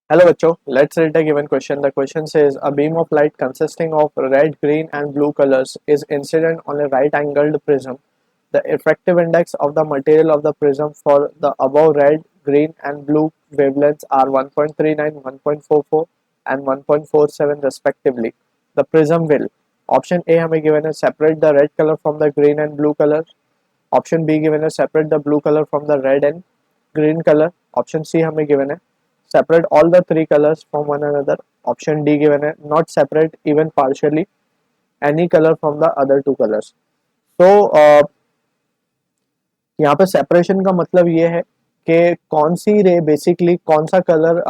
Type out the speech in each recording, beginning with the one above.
Hello bachcho, let's read the given question. The question says a beam of light consisting of red, green and blue colors is incident on a right angled prism. The effective index of the material of the prism for the above red, green and blue wavelengths are 1.39, 1.44 and 1.47 respectively. The prism will option A हमें given है separate the red color from the green and blue color. Option B given है separate the blue color from the red and green color. Option C हमें given है separate all the three colors from one another. Option D given है not separate even partially any color from the other two colors. So यहाँ पे separation का मतलब ये है कि कौन सी रे बेसिकली कौन सा colour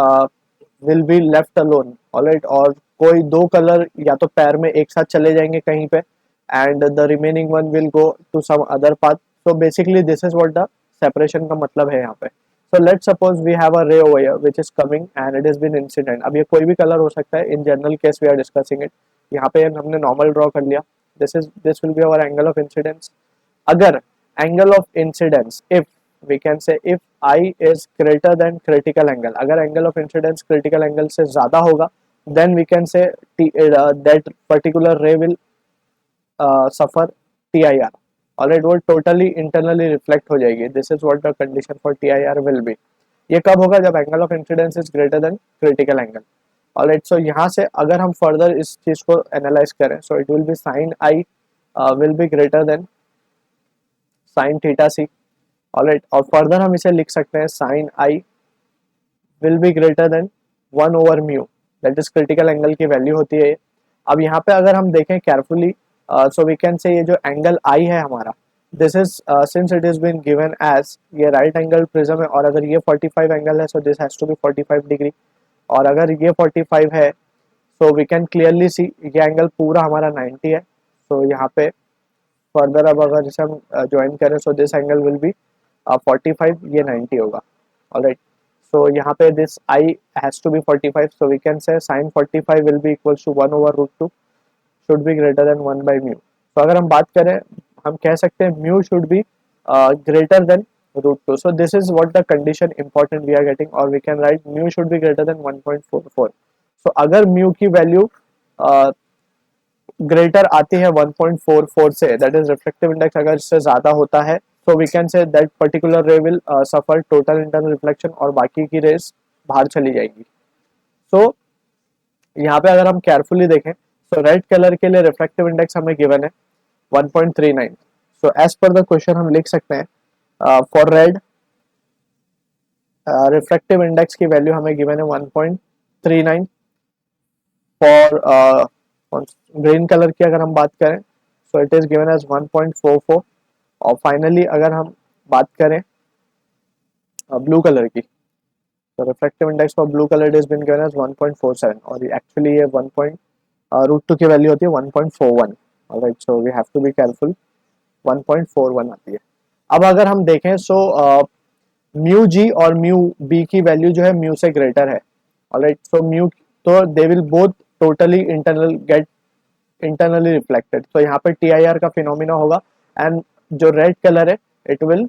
will be left alone alright, और कोई दो कलर या तो पैर में एक साथ चले जाएंगे कहीं पे and the remaining one will go to some other path. So basically this is what the separation का मतलब है यहाँ पे. So let suppose we have a ray over here which is coming and it is been incident. अब ये कोई भी colour हो सकता है. In general case we are discussing it. यहाँ पे हमने नॉर्मल ड्रॉ कर लिया. This will be our angle of incidence. अगर angle of incidence, if we can say if I is greater than critical angle, अगर angle of incidence critical angle से ज़्यादा होगा then we can say that particular ray will suffer TIR. Alright, वो totally internally reflect हो जाएगी. This is what the condition for TIR will be. ये कब होगा? जब angle of incidence is greater than critical angle. Alright, so यहाँ से अगर हम further इस चीज़ को analyze करें, so it will be sin I will be greater than sine theta C. Alright, और फर्दर हम इसे लिख सकते हैं sine I will be greater than 1 over mu, that is critical angle की वैल्यू होती है. अब यहाँ पे अगर हम देखें केयरफुली, सो वी कैन से ये जो एंगल आई है हमारा, this is since it is been given as ये राइट एंगल प्रिज्म है, और अगर ये 45 एंगल है so this has to be 45 degree, और अगर ये 45 है so we can clearly see ये एंगल पूरा हमारा 90 है. सो यहाँ पे फर्दर अब अगर इसे हम ज्वाइन करें so this angle will be 45, ये 90 होगा. ऑलराइट, सो यहाँ पे this I has to be 45, so we can say sine 45 will be equals to 1/√2 should be greater than 1/म्यू. तो अगर हम बात करें, हम कह सकते हैं mu should be greater than √2. So this is what the condition important we are getting, और we can write mu should be greater then 1.44. सो अगर म्यू की वैल्यू ग्रेटर आती है 1.44 से, दैट इज रिफ्लेक्टिव इंडेक्स अगर इससे ज़्यादा होता है, so we can say that particular ray will suffer total internal reflection, और बाकी की रेस बाहर चली जाएंगी. सो यहाँ पे अगर हम केयरफुली देखें, सो रेड कलर के लिए रिफ्लेक्टिव इंडेक्स हमें गिवन है 1.39. So as per the question हम लिख सकते हैं फॉर रेड रिफ्लेक्टिव इंडेक्स की वैल्यू हमें गिवन है 1.39. फॉर ग्रीन कलर की अगर हम बात करें so it is given as 1.44. और फाइनली अगर हम बात करें ब्लू कलर की, तो reflective index for blue colour it is been given as 1.47, और एक्चुअली ये 1.√2 की वैल्यू होती है 1.41. Alright, so we have to be careful. 1.41 आती है. अब अगर हम देखें सो म्यू जी और म्यू बी की वैल्यू जो है म्यू से ग्रेटर है. ऑलराइट, सो म्यू तो they will both totally internally reflected. तो यहाँ पे TIR का फिनोमिना होगा एंड जो रेड कलर है it will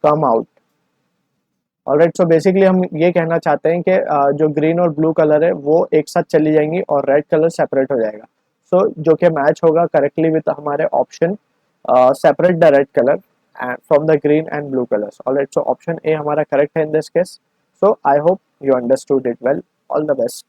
come out. Alright, so basically हम ये कहना चाहते हैं कि जो ग्रीन और ब्लू कलर है वो एक साथ चली जाएंगी और रेड कलर सेपरेट हो जाएगा. सो जो कि मैच होगा करेक्टली विद हमारे option separate the red colour from the green and blue colours. Alright, so option A हमारा करेक्ट है in this case. So I hope you understood it well. All the best.